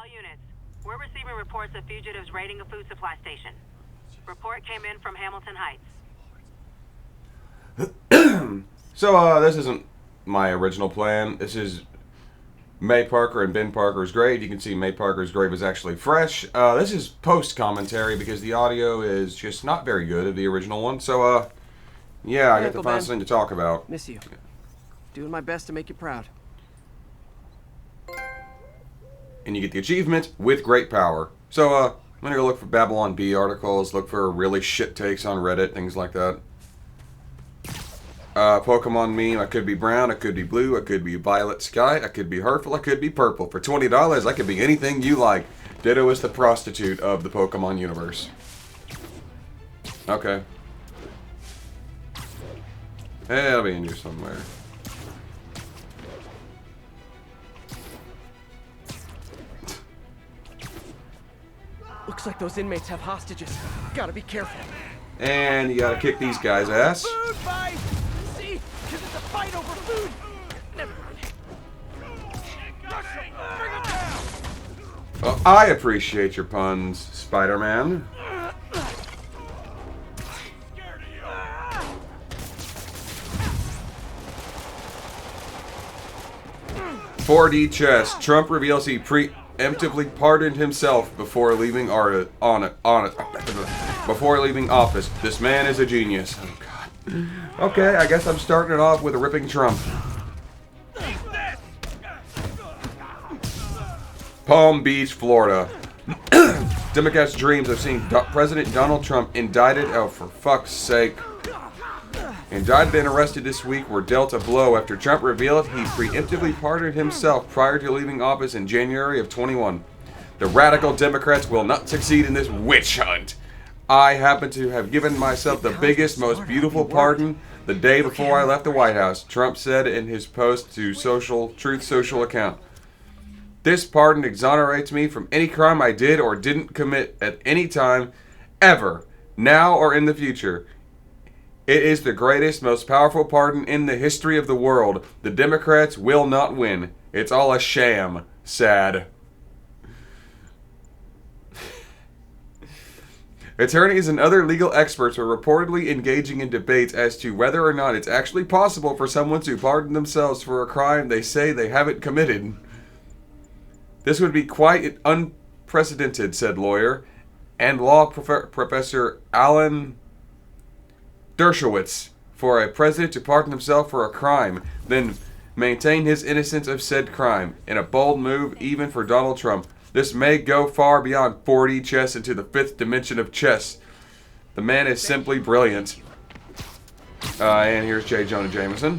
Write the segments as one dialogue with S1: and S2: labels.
S1: All units, we're receiving reports of fugitives raiding a food supply station. Report came in from Hamilton Heights.
S2: So, this isn't my original plan. This is May Parker and Ben Parker's grave. You can see May Parker's grave is actually fresh. This is post-commentary because the audio is just not very good of the original one. So, yeah, I get to find something to talk about.
S3: Miss you. Doing my best to make you proud.
S2: And you get the achievement with great power. So, I'm going to go look for Babylon Bee articles, look for really shit takes on Reddit, things like that. Pokemon meme, I could be brown, I could be blue, I could be violet sky, I could be hurtful, I could be purple. For $20, I could be anything you like. Ditto is the prostitute of the Pokemon universe. Okay. Hey, I'll be in here somewhere.
S3: Looks like those inmates have hostages. Gotta be careful.
S2: And you gotta kick these guys' ass.
S3: Food fight! See? Because it's a fight over food! Never mind. Bring it down!
S2: Well, I appreciate your puns, Spider-Man. 4D chess. Trump reveals he preemptively pardoned himself before leaving before leaving office. This man is a genius. Oh God. Okay, I guess I'm starting it off with a ripping Trump. Palm Beach, Florida. Democrats' dreams of seeing President Donald Trump indicted. Oh, for fuck's sake. Indicted and arrested this week were dealt a blow after Trump revealed he preemptively pardoned himself prior to leaving office in January of 21. The radical Democrats will not succeed in this witch hunt. I happen to have given myself the biggest, most beautiful pardon the day before I left the White House, Trump said in his post to Truth Social account. This pardon exonerates me from any crime I did or didn't commit at any time, ever, now or in the future. It is the greatest, most powerful pardon in the history of the world. The Democrats will not win. It's all a sham. Sad. Attorneys and other legal experts are reportedly engaging in debates as to whether or not it's actually possible for someone to pardon themselves for a crime they say they haven't committed. This would be quite unprecedented, said lawyer and law professor Alan Dershowitz, for a president to pardon himself for a crime, then maintain his innocence of said crime. In a bold move, even for Donald Trump, this may go far beyond 4D chess into the fifth dimension of chess. The man is simply brilliant. And here's J. Jonah Jameson.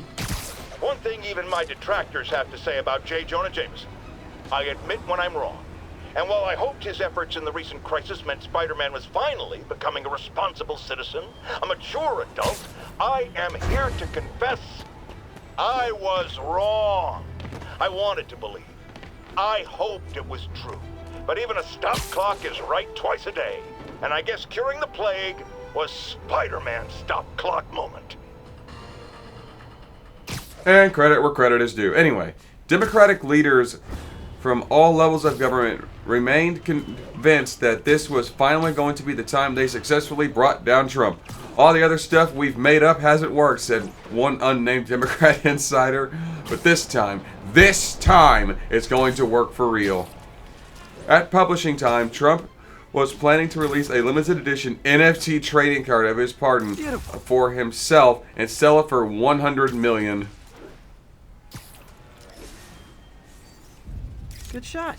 S4: One thing even my detractors have to say about J. Jonah Jameson. I admit when I'm wrong. And while I hoped his efforts in the recent crisis meant Spider-Man was finally becoming a responsible citizen, a mature adult, I am here to confess I was wrong. I wanted to believe. I hoped it was true. But even a stop clock is right twice a day. And I guess curing the plague was Spider-Man's stop clock moment.
S2: And credit where credit is due. Anyway, Democratic leaders from all levels of government remained convinced that this was finally going to be the time they successfully brought down Trump. All the other stuff we've made up hasn't worked, said one unnamed Democrat insider. But this time, it's going to work for real. At publishing time, Trump was planning to release a limited edition NFT trading card of his pardon for himself and sell it for $100 million.
S3: Good shot.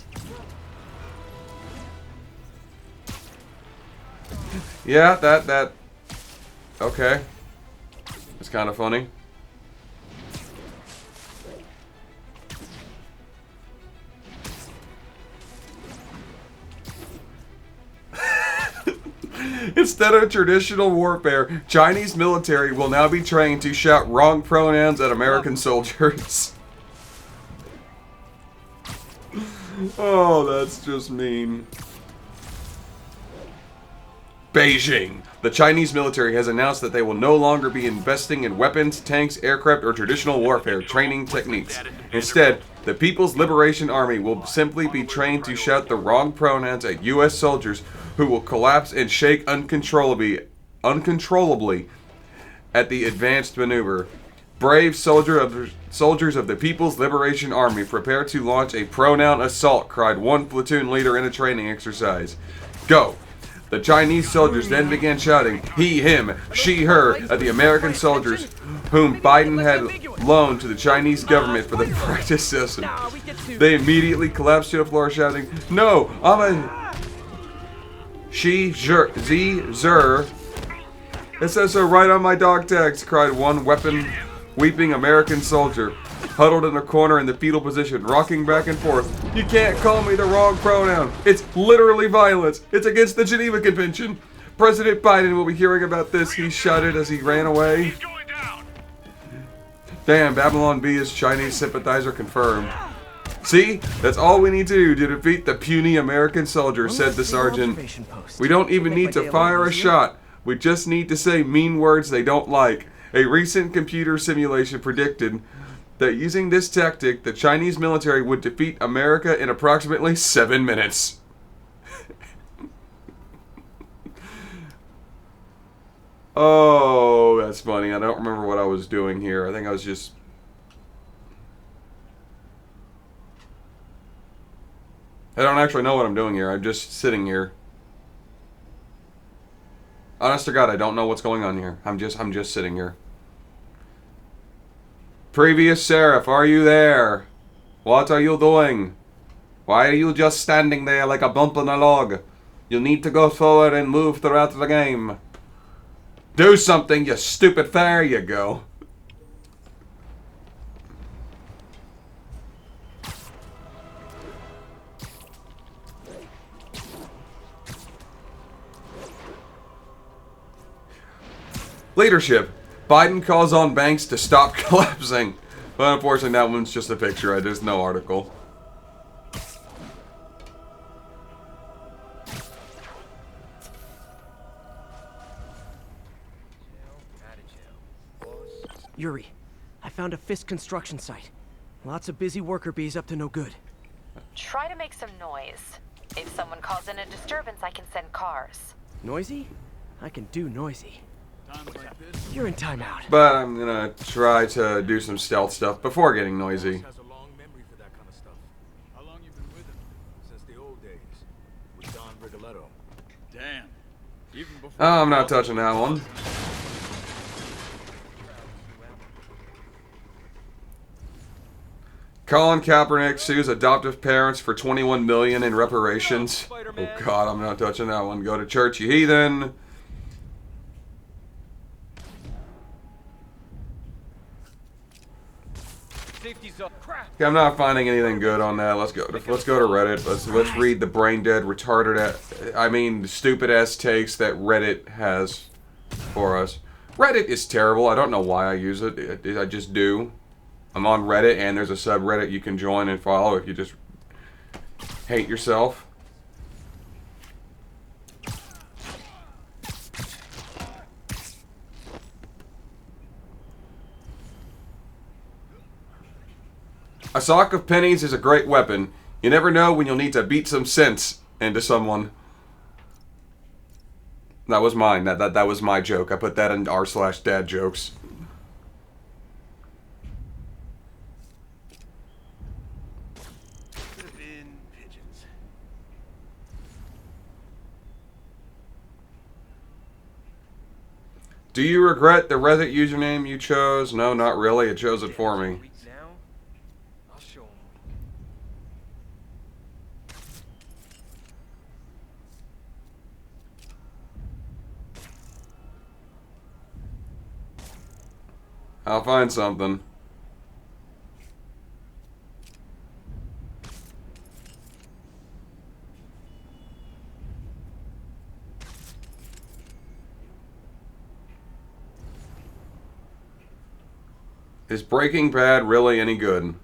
S2: Yeah, that. Okay. It's kind of funny. Instead of traditional warfare, Chinese military will now be trained to shout wrong pronouns at American soldiers. Oh, that's just mean. Beijing. The Chinese military has announced that they will no longer be investing in weapons, tanks, aircraft, or traditional warfare training techniques. Instead, The People's Liberation Army will simply be trained to shout the wrong pronouns at U.S. soldiers who will collapse and shake uncontrollably at the advanced maneuver. Brave soldiers of the People's Liberation Army, prepare to launch a pronoun assault, cried one platoon leader in a training exercise. Go! The Chinese soldiers then began shouting, he, him, she, her, at the American soldiers whom Biden had loaned to the Chinese government for the practice session. They immediately collapsed to the floor shouting, no, I'm a... she, zer. It says so right on my dog tags, cried one weeping American soldier, huddled in a corner in the fetal position, rocking back and forth. You can't call me the wrong pronoun. It's literally violence. It's against the Geneva Convention. President Biden will be hearing about this, he shouted as he ran away. Damn, Babylon B is Chinese sympathizer confirmed. See, that's all we need to do to defeat the puny American soldier, said the sergeant. We don't even need to fire a shot. We just need to say mean words they don't like. A recent computer simulation predicted that using this tactic, the Chinese military would defeat America in approximately 7 minutes. Oh, that's funny. I don't remember what I was doing here. I think I was just... I don't actually know what I'm doing here. I'm just sitting here. Honest to God, I don't know what's going on here. I'm just sitting here. Previous Seraph, are you there? What are you doing? Why are you just standing there like a bump on a log? You need to go forward and move throughout the game. Do something, you stupid... There you go. Leadership. Biden calls on banks to stop collapsing. But unfortunately, that one's just a picture. There's no article.
S3: Yuri, I found a Fisk construction site. Lots of busy worker bees up to no good.
S5: Try to make some noise. If someone calls in a disturbance, I can send cars.
S3: Noisy? I can do noisy. You're in timeout.
S2: But I'm gonna try to do some stealth stuff before getting noisy.
S6: Has a long memory for that kind of stuff. How long you been with him? Since the old days. With Don Rigoletto. Damn. Even before...
S2: Oh, I'm not touching that one. Colin Kaepernick sues adoptive parents for $21 million in reparations. Oh God, I'm not touching that one. Go to church, you heathen. Okay, I'm not finding anything good on that. Let's go to Reddit. Let's read the brain dead, retarded, stupid ass takes that Reddit has for us. Reddit is terrible. I don't know why I use it. I just do. I'm on Reddit, and there's a subreddit you can join and follow if you just hate yourself. A sock of pennies is a great weapon. You never know when you'll need to beat some sense into someone. That was mine. That was my joke. I put that in r/dad jokes. Do you regret the Reddit username you chose? No, not really. It chose it for me. I'll find something. Is Breaking Bad really any good?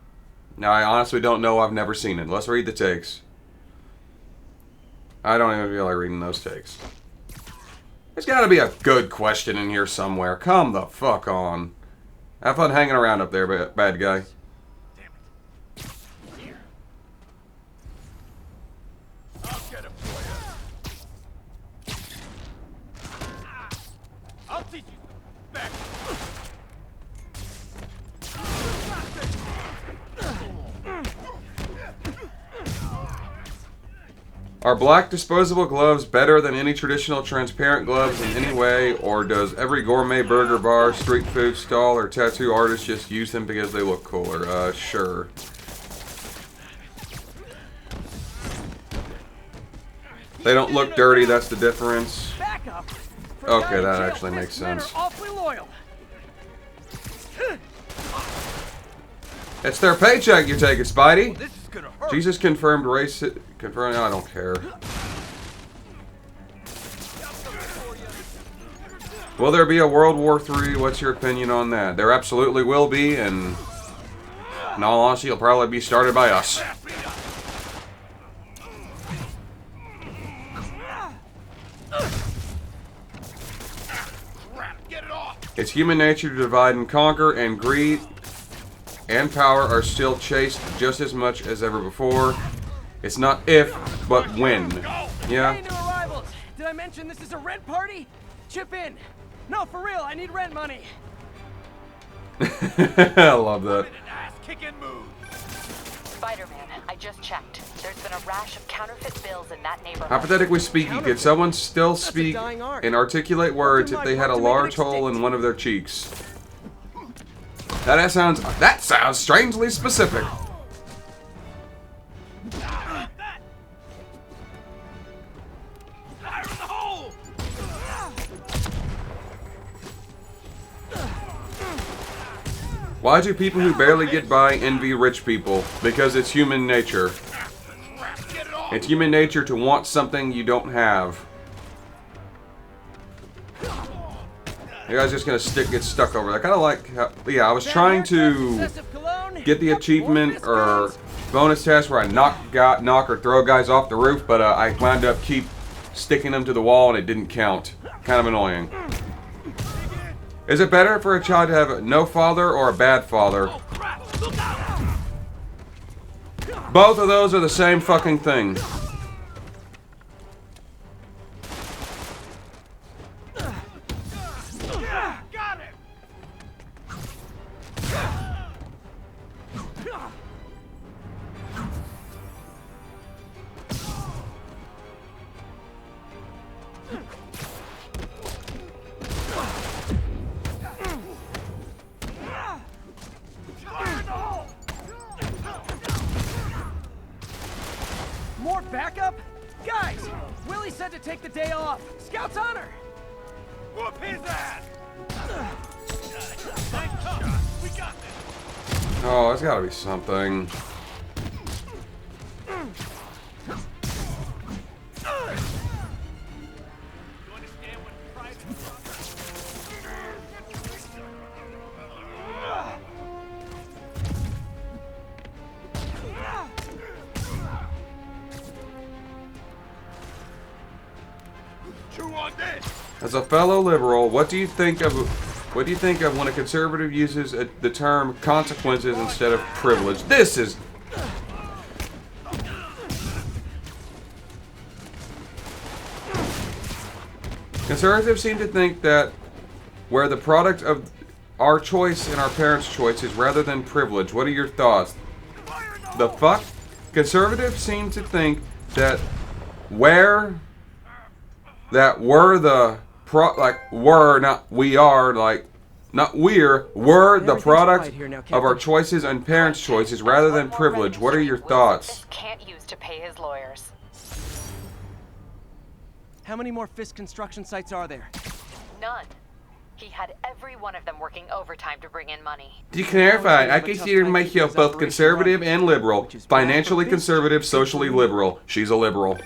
S2: Now, I honestly don't know. I've never seen it. Let's read the takes. I don't even feel like reading those takes. There's got to be a good question in here somewhere. Come the fuck on. Have fun hanging around up there, bad guy. Are black disposable gloves better than any traditional transparent gloves in any way, or does every gourmet burger bar, street food stall, or tattoo artist just use them because they look cooler? Sure. They don't look dirty, that's the difference. Okay, that actually makes sense. It's their paycheck you take it, Spidey. Jesus confirmed race. Confirmed. I don't care. Will there be a World War III? What's your opinion on that? There absolutely will be, and in all honesty, it'll probably be started by us. It's human nature to divide and conquer, and greed and power are still chased just as much as ever before. It's not if, but when. Yeah.
S3: Hey, new arrivals! Did I mention this is a rent party? Chip in. No, for real, I need rent money.
S2: I love that.
S5: Spider-Man, I just checked. There's been a rash of counterfeit bills in that neighborhood.
S2: Hypothetically speaking, could someone still speak and articulate words if they had a large hole in one of their cheeks? That sounds strangely specific. Why do people who barely get by envy rich people? Because it's human nature. It's human nature to want something you don't have. You guys just gonna get stuck over that. Kind of like, yeah, I was trying to get the achievement or bonus test where I knock or throw guys off the roof, but I wound up keep sticking them to the wall and it didn't count. Kind of annoying. Is it better for a child to have no father or a bad father? Both of those are the same fucking thing.
S3: More backup? Guys, Willie said to take the day off. Scout's honor.
S6: Whoop his ass! Nice shot. We got this.
S2: Oh, there's gotta be something. As a fellow liberal, what do you think of when a conservative uses the term consequences instead of privilege? This is conservatives seem to think that we're the product of our choice and our parents' choices rather than privilege. What are your thoughts? The fuck? Conservatives seem to think that we're the we're the product of our choices and parents' choices rather than privilege. What are your thoughts?
S5: Can't use to pay his lawyers.
S3: How many more Fisk construction sites are there?
S5: None. He had every one of them working overtime to bring in money.
S2: To clarify, I consider myself both conservative and liberal. Financially conservative, socially liberal. She's a liberal.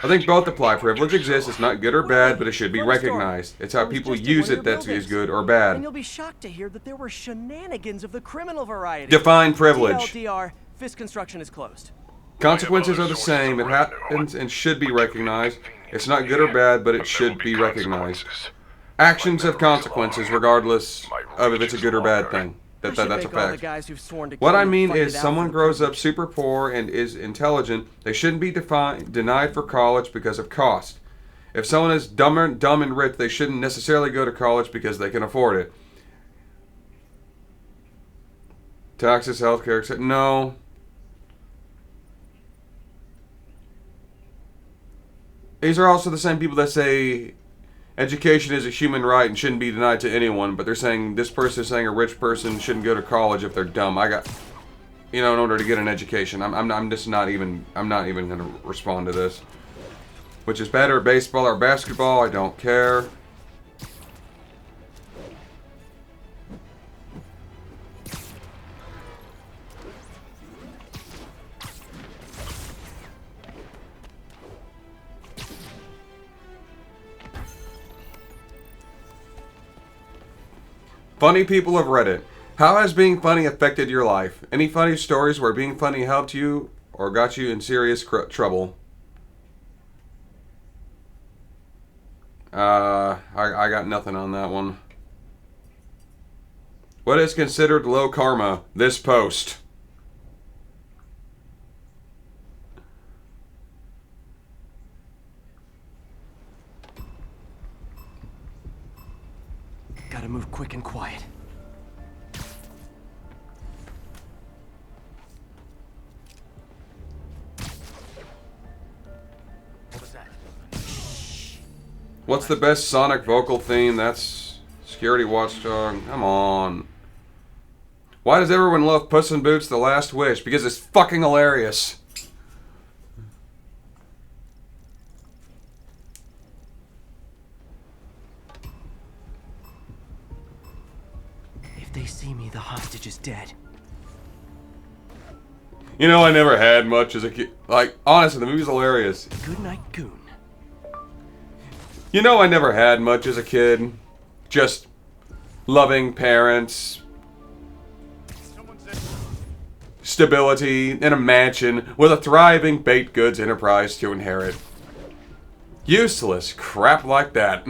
S2: I think both apply. Privilege exists. It's not good or bad, but it should be recognized. It's how people use it that is good or
S3: And
S2: bad.
S3: you'll be shocked to hear that there were shenanigans of the criminal variety.
S2: Define privilege.
S3: TLDR, Fisk construction is closed.
S2: Consequences are the same. It happens and should be recognized. It's not good or bad, but it should be recognized. Actions have consequences regardless of if it's a good or bad thing. That's a fact. What I mean is someone grows up super poor and is intelligent, they shouldn't be denied for college because of cost. If someone is dumb and rich, they shouldn't necessarily go to college because they can afford it. Taxes, healthcare, etc. No. these are also the same people that say education is a human right and shouldn't be denied to anyone, but they're saying this person is saying a rich person shouldn't go to college if they're dumb. In order to get an education. I'm just not even going to respond to this. Which is better, baseball or basketball? I don't care. Funny people of Reddit. How has being funny affected your life? Any funny stories where being funny helped you or got you in serious trouble? I got nothing on that one. What is considered low karma? This post.
S3: Gotta move quick and quiet.
S2: What's the best Sonic vocal theme? That's Security Watchdog. Come on. Why does everyone love Puss in Boots: The Last Wish? Because it's fucking hilarious.
S3: If they see me, the hostage is dead.
S2: You know, I never had much as a kid. Like, honestly, the movie's hilarious.
S3: Good night, goon.
S2: You know, I never had much as a kid. Just loving parents, stability, and a mansion with a thriving baked goods enterprise to inherit. Useless crap like that.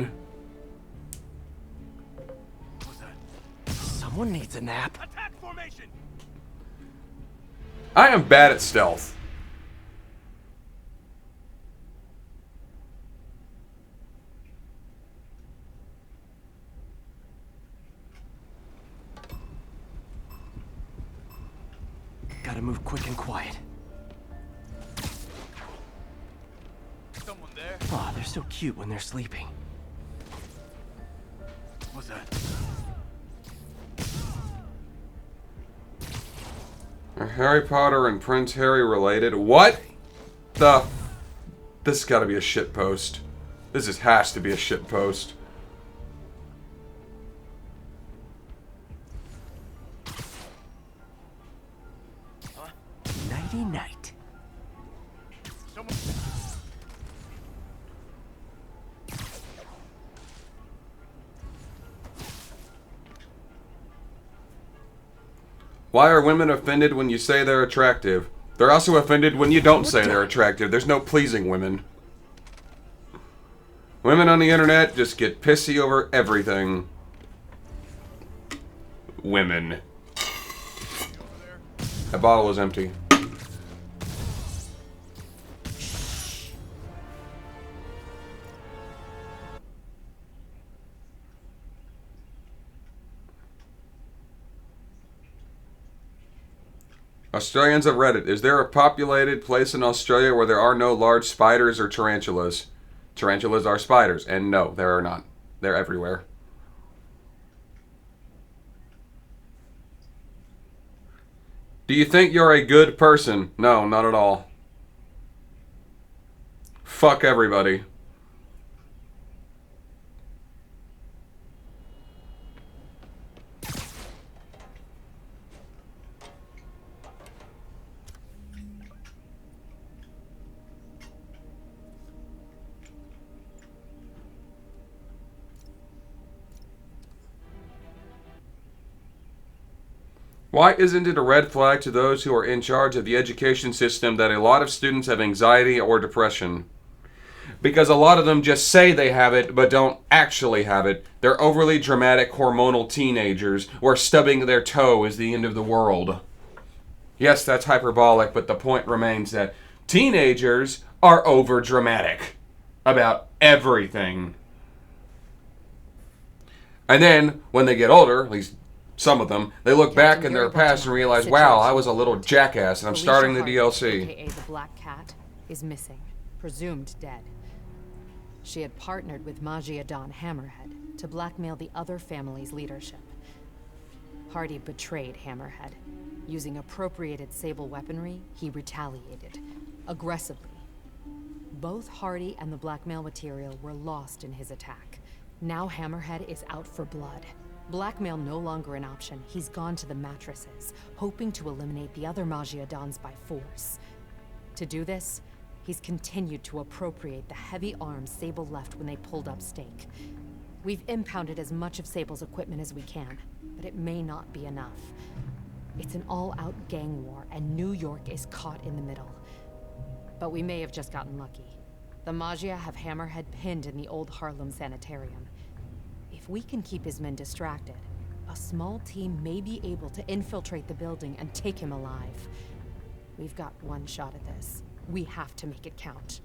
S3: Someone needs a nap.
S6: Attack formation.
S2: I am bad at stealth.
S3: Gotta move quick and quiet.
S6: Someone there?
S3: Aw, they're so cute when they're sleeping.
S6: What's that?
S2: Are Harry Potter and Prince Harry related? What the? This has got to be a shit post. Has to be a shit post.
S3: Nighty night.
S6: Someone.
S2: Why are women offended when you say they're attractive? They're also offended when you don't say they're attractive. There's no pleasing women. Women on the internet just get pissy over everything. Women. That bottle is empty. Australians of Reddit. Is there a populated place in Australia where there are no large spiders or tarantulas? Tarantulas are spiders, and no, there are not. They're everywhere. Do you think you're a good person? No, not at all. Fuck everybody. Why isn't it a red flag to those who are in charge of the education system that a lot of students have anxiety or depression? Because a lot of them just say they have it, but don't actually have it. They're overly dramatic hormonal teenagers where stubbing their toe is the end of the world. Yes, that's hyperbolic, but the point remains that teenagers are over dramatic about everything. And then, when they get older, at least some of them, they look back in their past and realize, wow, I was a little jackass and I'm starting the DLC.
S7: AKA the Black Cat, is missing. Presumed dead. She had partnered with Magia Don Hammerhead to blackmail the other family's leadership. Hardy betrayed Hammerhead. Using appropriated Sable weaponry, he retaliated, aggressively. Both Hardy and the blackmail material were lost in his attack. Now Hammerhead is out for blood. Blackmail no longer an option. He's gone to the mattresses, hoping to eliminate the other Magia Dons by force. To do this, he's continued to appropriate the heavy arms Sable left when they pulled up stake. We've impounded as much of Sable's equipment as we can, but it may not be enough. It's an all-out gang war, and New York is caught in the middle. But we may have just gotten lucky. The Magia have Hammerhead pinned in the old Harlem sanitarium. If we can keep his men distracted, a small team may be able to infiltrate the building and take him alive. We've got one shot at this. We have to make it count.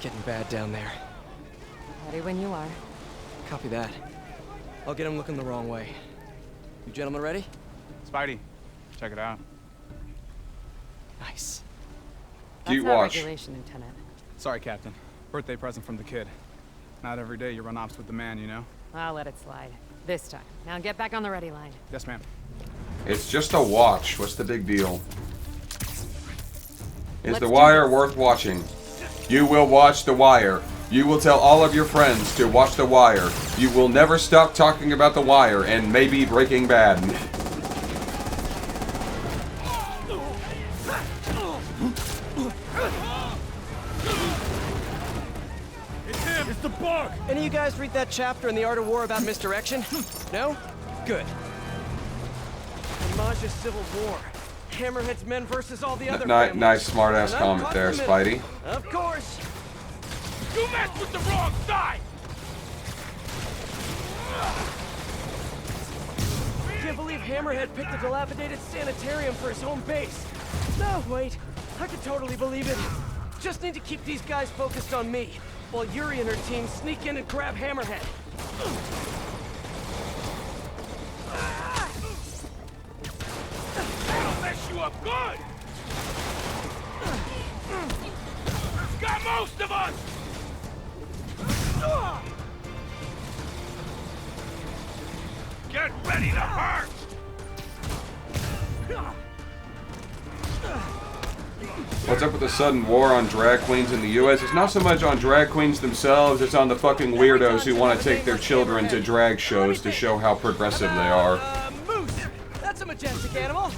S3: Getting bad down there.
S7: Ready when you are.
S3: Copy that. I'll get him looking the wrong way. You gentlemen ready?
S8: Spidey, check it out.
S3: Nice.
S2: Cute
S7: That's our
S2: watch.
S7: regulation, Lieutenant.
S8: Sorry, Captain. Birthday present from the kid. Not every day you run ops with the man, you know?
S7: I'll let it slide. This time. Now get back on the ready line.
S8: Yes, ma'am.
S2: It's just a watch. What's the big deal? Is
S7: Let's
S2: The
S7: do
S2: Wire
S7: this.
S2: worth watching? You will watch The Wire. You will tell all of your friends to watch The Wire. You will never stop talking about The Wire and maybe Breaking Bad.
S6: It's him! It's the bug!
S3: Any of you guys read that chapter in The Art of War about misdirection? No? Good. The Magia Civil War. Hammerhead's men versus all the other families.
S2: Nice smart-ass
S3: And I'm
S2: comment
S3: caught
S2: there,
S3: in the middle.
S2: Spidey.
S3: Of course.
S6: You messed with the wrong side!
S3: Can't believe Hammerhead picked a dilapidated sanitarium for his home base. No, wait. I could totally believe it. Just need to keep these guys focused on me, while Yuri and her team sneak in and grab Hammerhead.
S6: That'll mess you up good! Got most of us! Get ready to hurt!
S2: What's up with the sudden war on drag queens in the U.S.? It's not so much on drag queens themselves, it's on the fucking weirdos who want to take their children to drag shows to show how progressive they are.
S3: Moose. That's a majestic animal.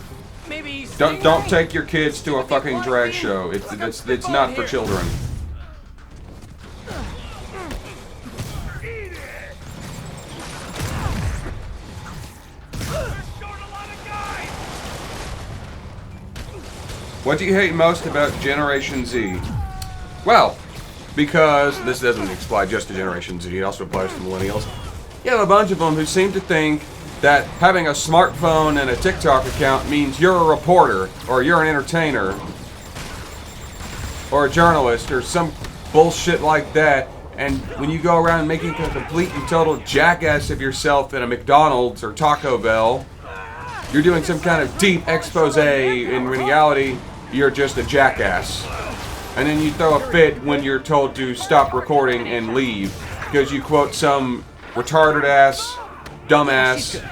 S3: Maybe.
S2: Don't take your kids to a fucking drag show. It's not for children. What do you hate most about Generation Z? Well, because this doesn't apply just to Generation Z, it also applies to millennials. You have a bunch of them who seem to think that having a smartphone and a TikTok account means you're a reporter, or you're an entertainer, or a journalist, or some bullshit like that. And when you go around making a complete and total jackass of yourself in a McDonald's or Taco Bell, you're doing some kind of deep expose. In reality, you're just a jackass. And then you throw a fit when you're told to stop recording and leave because you quote some retarded ass, dumbass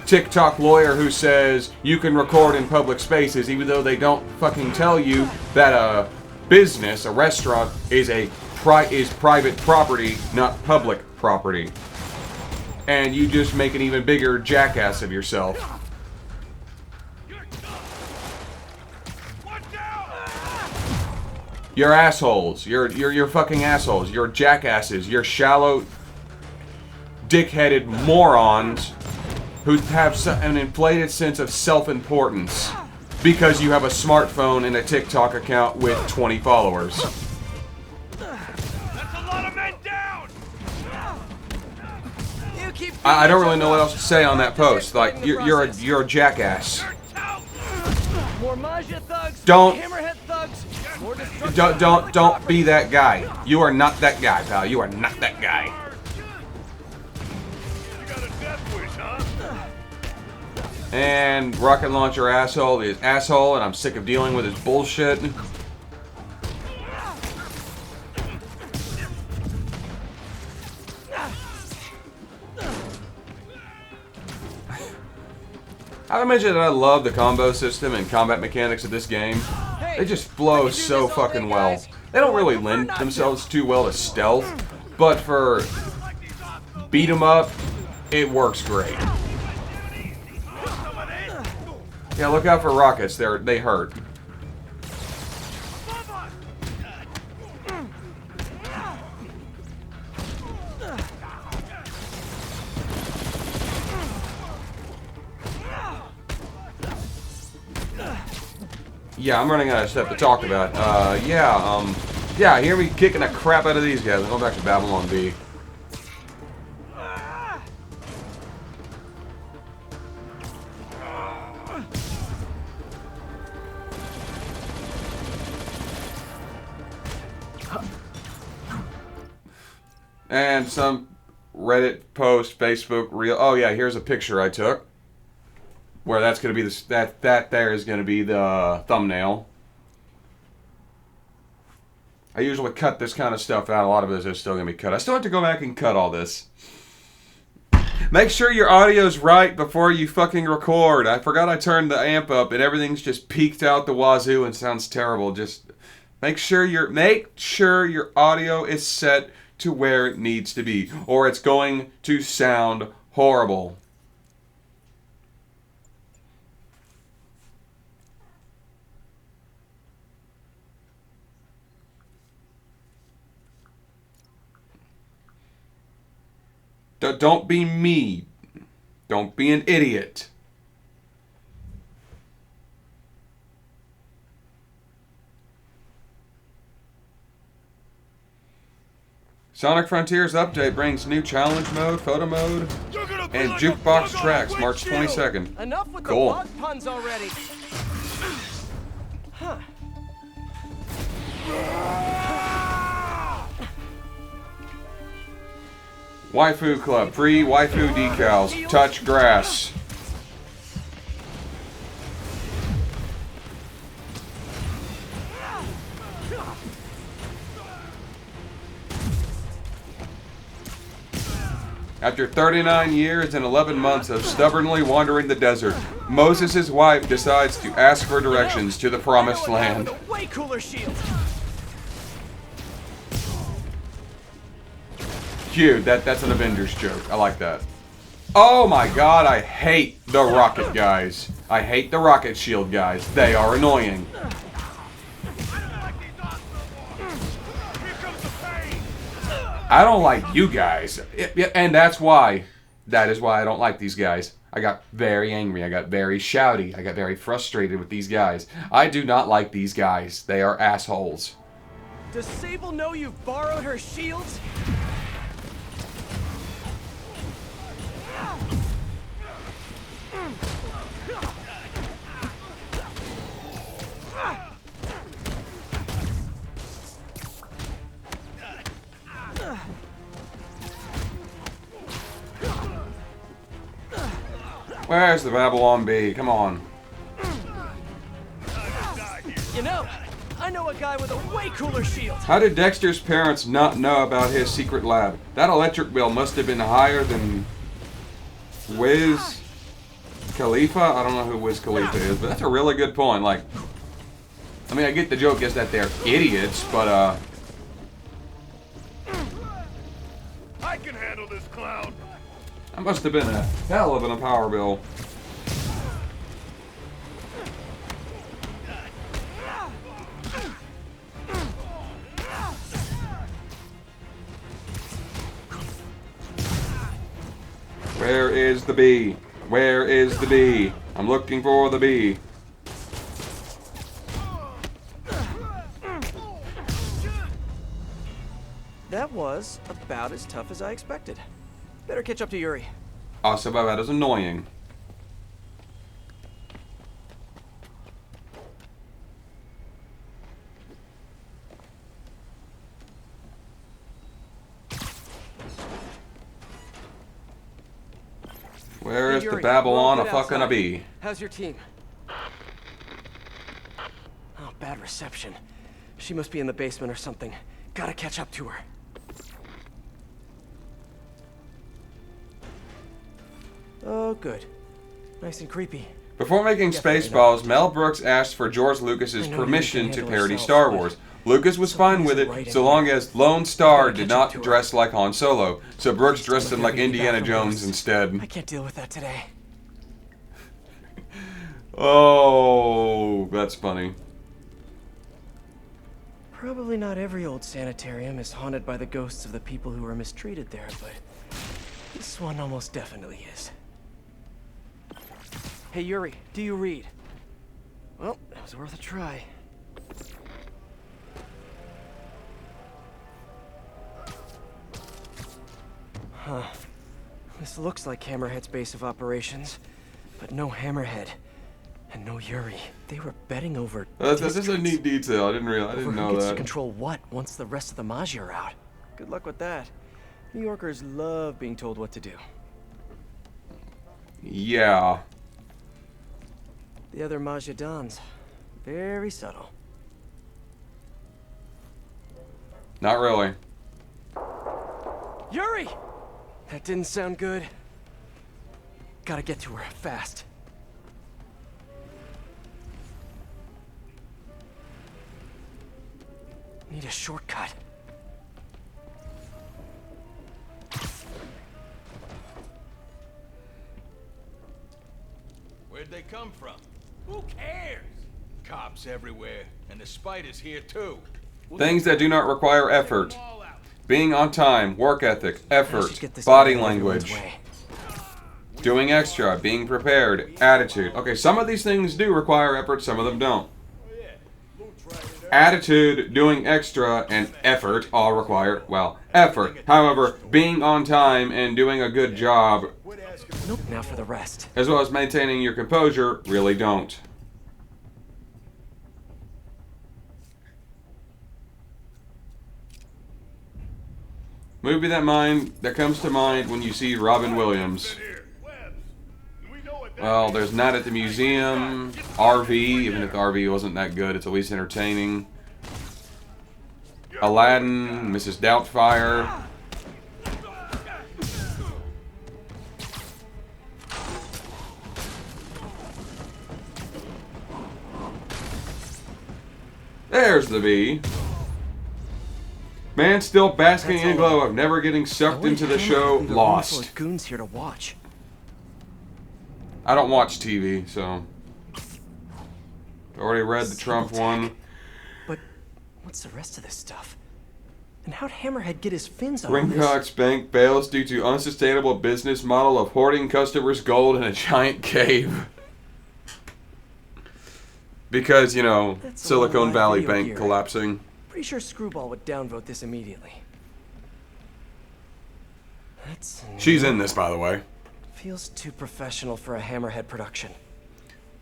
S2: TikTok lawyer who says you can record in public spaces, even though they don't fucking tell you that a business, a restaurant, is private property, not public property. And you just make an even bigger jackass of yourself. You're assholes. You're fucking assholes. You're jackasses. You're shallow, dick-headed morons who have an inflated sense of self-importance because you have a smartphone and a TikTok account with 20 followers.
S6: That's a lot of men down!
S2: I don't really know what else to say on that post. Like, you're a jackass.
S3: More Magia thugs.
S2: Don't-
S3: Hammerhead thugs. More destruction.
S2: Don't be that guy. You are not that guy, pal. You are not that guy.
S6: You got a death wish, huh?
S2: And rocket launcher asshole is asshole, and I'm sick of dealing with his bullshit. I mentioned that I love the combo system and combat mechanics of this game. They just flow so fucking well. They don't really lend themselves too well to stealth, but for beat 'em up, it works great. Yeah, look out for rockets. They hurt. Yeah, I'm running out of stuff to talk about. Yeah, hear me kicking the crap out of these guys. I'm going back to Babylon B. And some Reddit post, Facebook reel. Oh yeah, here's a picture I took. Where that's going to be that there is going to be the thumbnail. I usually cut this kind of stuff out. A lot of it is still going to be cut. I still have to go back and cut all this. Make sure your audio's right before you fucking record. I forgot I turned the amp up and everything's just peaked out the wazoo and sounds terrible. Just make sure your audio is set to where it needs to be, or it's going to sound horrible. Don't be me. Don't be an idiot. Sonic Frontiers update brings new challenge mode, photo mode, and jukebox tracks March 22nd.
S3: Enough with
S2: Cool.
S3: the bug puns already. Huh.
S2: Waifu Club, free waifu decals, touch grass. After 39 years and 11 months of stubbornly wandering the desert, Moses' wife decides to ask for directions to the promised land.
S3: Way cooler shield.
S2: Cute, that's an Avengers joke. I like that. Oh my god, I hate the rocket guys. I hate the rocket shield guys. They are annoying. I don't like you guys. And that is why I don't like these guys. I got very angry. I got very shouty. I got very frustrated with these guys. I do not like these guys. They are assholes.
S3: Does Sable know you've borrowed her shields?
S2: Where's the Babylon Bee? Come on.
S3: You know, I know a guy with a way cooler shield.
S2: How did Dexter's parents not know about his secret lab? That electric bill must have been higher than Wiz Khalifa? I don't know who Wiz Khalifa is, but that's a really good point. Like, I mean, I get the joke is that they're idiots, but
S4: I can handle this clown.
S2: that must have been a hell of a power bill. Where is the bee? Where is the bee? I'm looking for the bee.
S3: That was about as tough as I expected. Better catch up to Yuri.
S2: Also, that is annoying. Where
S3: Hey,
S2: is the
S3: Yuri,
S2: Babylon
S3: we're
S2: a
S3: all good
S2: fucking a
S3: outside.
S2: bee?
S3: How's your team? Oh, bad reception. She must be in the basement or something. Gotta catch up to her. Oh, good. Nice and creepy.
S2: Before making Spaceballs, Mel Brooks asked for George Lucas's
S3: I know
S2: permission
S3: you can
S2: to
S3: handle
S2: parody
S3: yourself,
S2: Star
S3: but
S2: Wars. Lucas was fine
S3: something
S2: with
S3: isn't
S2: it
S3: right in
S2: so long
S3: here.
S2: as Lone Star
S3: Gotta
S2: did
S3: catch up
S2: not
S3: to her.
S2: dress like Han Solo, so Brooks dressed him like
S3: Looking at me
S2: Indiana
S3: back from
S2: Jones
S3: Ghosts.
S2: instead.
S3: I can't deal with that today.
S2: Oh, that's funny.
S3: Probably not every old sanitarium is haunted by the ghosts of the people who were mistreated there, but this one almost definitely is. Hey Yuri, do you read? Well, that was worth a try. Huh. This looks like Hammerhead's base of operations, but no Hammerhead. And no Yuri. They were betting over
S2: This is a
S3: districts.
S2: neat detail. I didn't
S3: Over who
S2: know
S3: gets to
S2: that.
S3: control what once the rest of the Magi are out. Good luck with that. New Yorkers love being told what to do.
S2: Yeah.
S3: The other Majidans, very subtle.
S2: Not really.
S3: Yuri! That didn't sound good. Gotta get to her fast. Need a shortcut.
S6: Where'd they come from? Who cares? Cops everywhere, and the Spider's here too.
S2: Things that do not require effort.
S6: All out.
S2: Being on time, work ethic,
S3: I
S2: effort,
S3: should get this
S2: body
S3: out of everyone's
S2: language,
S3: way.
S2: doing extra, being prepared, attitude. Okay, some of these things do require effort, some of them don't. Attitude, doing extra, and effort all require, well, effort. However, being on time and doing a good job,
S3: Nope, now for the rest.
S2: as well as maintaining your composure, really don't. Movie that comes to mind when you see Robin Williams. Well, there's Night at the Museum, RV, even if the RV wasn't that good, it's at least entertaining. Aladdin, Mrs. Doubtfire. There's the bee. Man still basking in the glow of never getting sucked into the show Lost.
S3: Goons here to watch.
S2: I don't watch TV, so I already read the Trump one.
S3: But what's the rest of this stuff? And how'd Hammerhead get his fins on all this?
S2: Gringotts Bank fails due to unsustainable business model of hoarding customers' gold in a giant cave. Because, you know,
S3: That's a
S2: Silicon
S3: lot of
S2: Valley
S3: video
S2: Bank
S3: gear.
S2: collapsing.
S3: Pretty sure Screwball would downvote this immediately. That's
S2: She's in this, by the way.
S3: feels too professional for a Hammerhead production.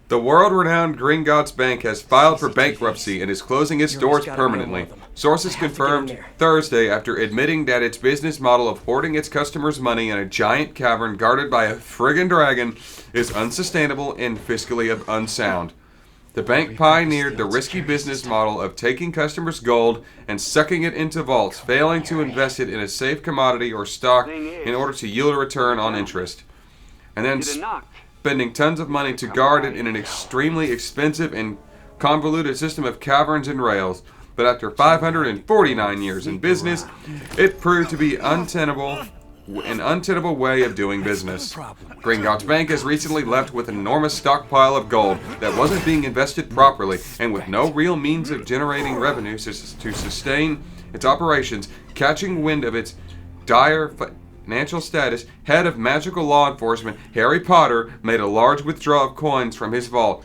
S2: The world-renowned Gringotts Bank has filed for bankruptcy and is closing its doors
S3: gotta be on one
S2: permanently.
S3: of them.
S2: Sources
S3: I have to get in
S2: confirmed
S3: there.
S2: Thursday after admitting that its business model of hoarding its customers' money in a giant cavern guarded by a friggin' dragon is unsustainable and fiscally unsound. The bank pioneered the risky business model of taking customers' gold and sucking it into vaults, failing to invest it in a safe commodity or stock in order to yield a return on interest, and then spending tons of money to guard it in an extremely expensive and convoluted system of caverns and rails. But after 549 years in business, it proved to be an untenable way of doing business. Gringotts Bank has recently left with an enormous stockpile of gold that wasn't being invested properly, and with no real means of generating revenue to sustain its operations. Catching wind of its dire financial status, head of magical law enforcement Harry Potter made a large withdrawal of coins from his vault,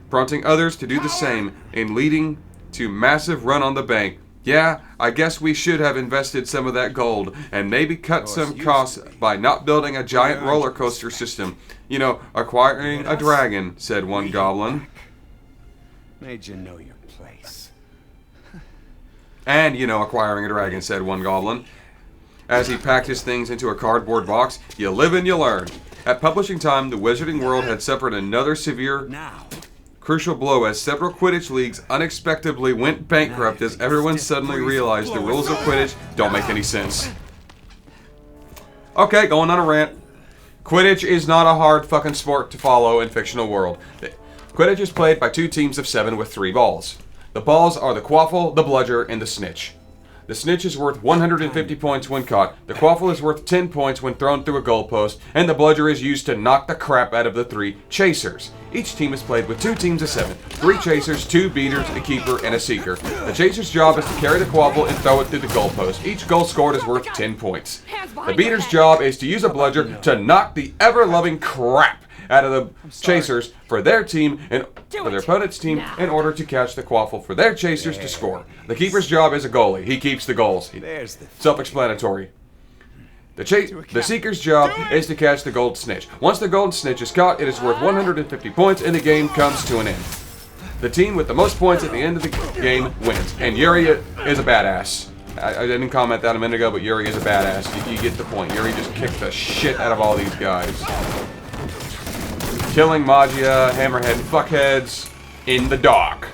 S2: prompting others to do the same, and leading to massive run on the bank. Yeah, I guess we should have invested some of that gold and maybe cut some costs by not building a giant roller coaster system. You know, acquiring a dragon, said one goblin.
S9: Made you know your place.
S2: And, you know, acquiring a dragon, said one goblin. As he packed his things into a cardboard box. You live and you learn. At publishing time, the Wizarding world had suffered another severe,
S9: Now.
S2: crucial blow as several Quidditch leagues unexpectedly went bankrupt as everyone suddenly realized the rules of Quidditch don't make any sense. Okay, going on a rant. Quidditch is not a hard fucking sport to follow in fictional world. Quidditch is played by 2 teams of 7 with 3 balls. The balls are the quaffle, the bludger, and the snitch. The snitch is worth 150 points when caught, the quaffle is worth 10 points when thrown through a goalpost, and the bludger is used to knock the crap out of the 3 chasers. Each team is played with 2 teams of 7, 3 chasers, 2 beaters, a keeper, and a seeker. The chaser's job is to carry the quaffle and throw it through the goalpost. Each goal scored is worth 10 points. The beater's job is to use a bludger to knock the ever-loving crap out of the chasers for their team and for their opponent's team in order to catch the quaffle for their chasers to score. The keeper's job is a goalie. He keeps the goals.
S9: There's the
S2: Self-explanatory. The seeker's job is to catch the gold snitch. Once the gold snitch is caught, it is worth 150 points and the game comes to an end. The team with the most points at the end of the game wins. And Yuri is a badass. I didn't comment that a minute ago, but Yuri is a badass. You get the point. Yuri just kicked the shit out of all these guys. Killing Magia, Hammerhead, fuckheads in the dark.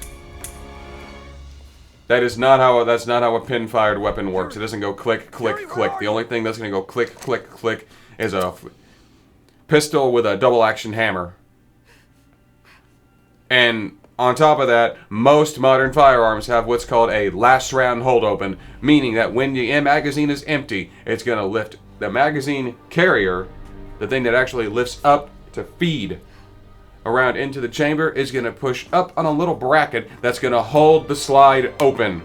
S2: That's not how a pin-fired weapon works. It doesn't go click, click, click. The only thing that's going to go click, click, click is a pistol with a double-action hammer. And on top of that, most modern firearms have what's called a last round hold open, meaning that when the magazine is empty, it's going to lift the magazine carrier, the thing that actually lifts up to feed around into the chamber, is going to push up on a little bracket that's going to hold the slide open.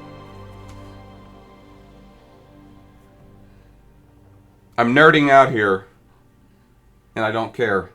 S2: I'm nerding out here, and I don't care.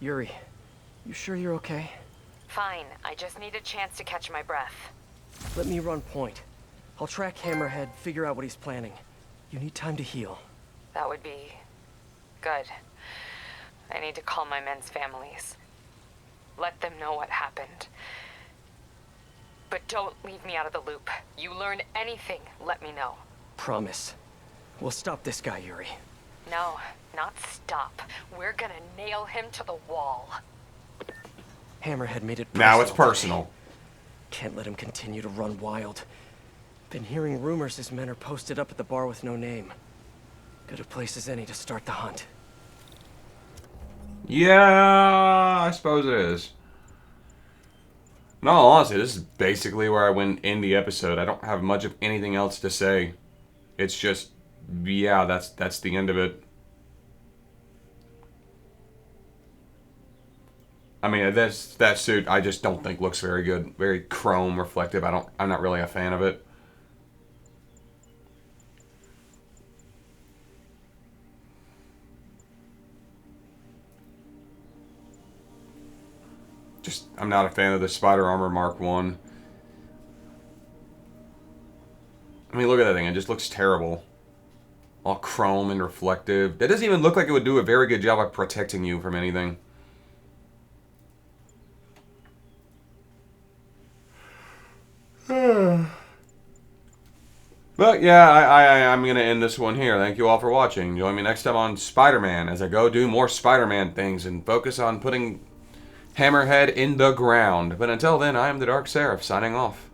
S3: Yuri, you sure you're okay?
S5: Fine, I just need a chance to catch my breath.
S3: Let me run point. I'll track Hammerhead, figure out what he's planning. You need time to heal.
S5: That would be good. I need to call my men's families. Let them know what happened. But don't leave me out of the loop. You learn anything, let me know.
S3: Promise. We'll stop this guy, Yuri.
S5: No, not stop. We're gonna nail him to the wall.
S3: Hammerhead made it
S2: Now it's
S3: today.
S2: personal.
S3: Can't let him continue to run wild. Been hearing rumors his men are posted up at the bar with no name. Good a place as any to start the hunt.
S2: Yeah, I suppose it is. In all honesty, this is basically where I went in the episode. I don't have much of anything else to say. It's just, yeah, that's the end of it. I mean, that suit I just don't think looks very good. Very chrome reflective. I'm not really a fan of it. I'm not a fan of the Spider Armor Mark 1. I mean, look at that thing. It just looks terrible. All chrome and reflective. That doesn't even look like it would do a very good job of protecting you from anything. But yeah, I'm going to end this one here. Thank you all for watching. Join me next time on Spider-Man as I go do more Spider-Man things and focus on putting Hammerhead in the ground. But until then, I am the Dark Seraph, signing off.